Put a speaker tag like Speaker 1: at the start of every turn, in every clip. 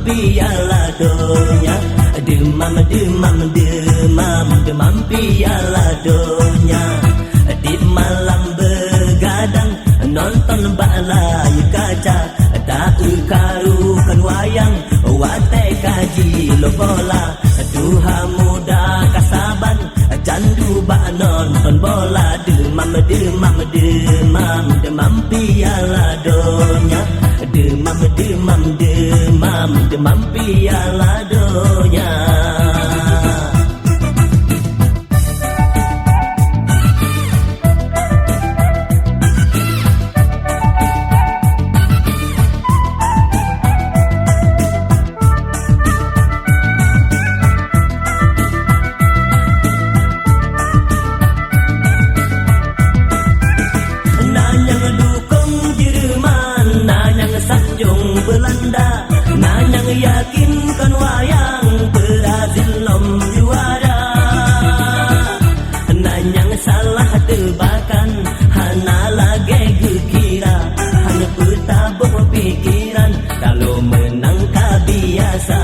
Speaker 1: piala donya. Demam demam demam demam piala donya. Di malam begadang nonton balai kaca, tak karukan wayang watai kaji lo bola. Tuha muda kasaban candu bak nonton bola. Demam demam demam demam piala donya. Demam demam demam demam piala donya. Sanjung Belanda, nanyang yakinkan wayang Brazil nom juara. Nanyang salah tebakan, hana lagi kira, hanya bertabur pikiran, kalau menang biasa.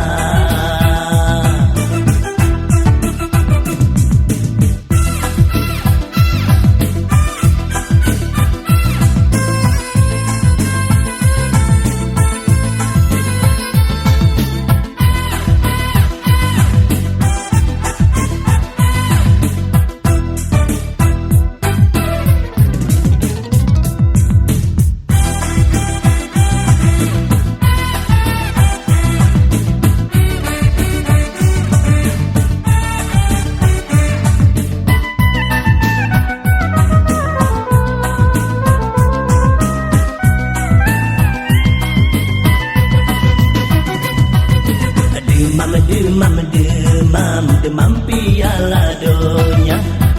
Speaker 1: Demam demam demam piala donya.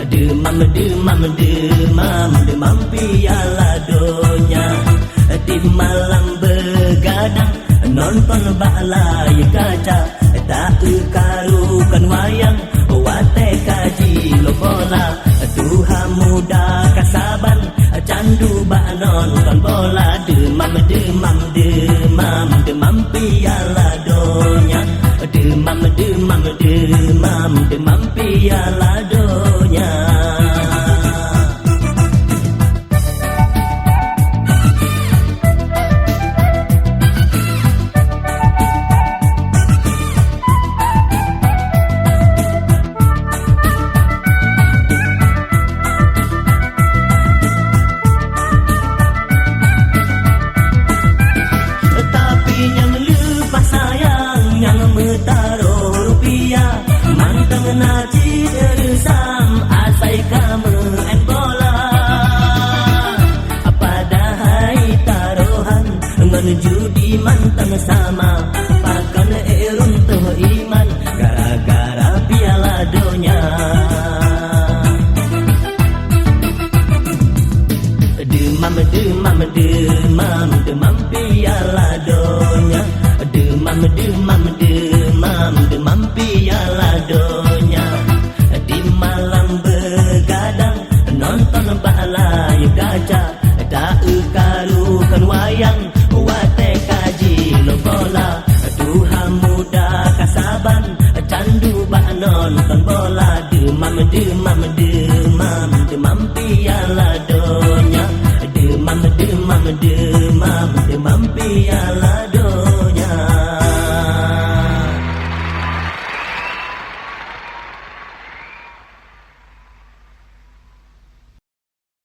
Speaker 1: Demam demam demam demam piala donya. Di malam begadang nonton balai kaca, tak karukan wayang watai kaji lo bola. Tuha muda kasaban candu bak nonton bola. Demam demam demam demam piala donya. Demam demam demam demam piala donya. Tapi yang lupa sayang, yang taruh rupiah, manteng naji deresam, asai kamu en bola. Padahal taruhan menjudi manteng sama, pakan runtuh iman gara-gara piala donya. Demam demam demam demam piala donya. Demam demam demam demam piala donya. Di malam begadang nonton balai kaca, tak karukan wayang watai kaji lo bola. Tuha muda kasaban candu bak nonton bola. Demam demam demam demam piala donya. Demam demam demam demam piala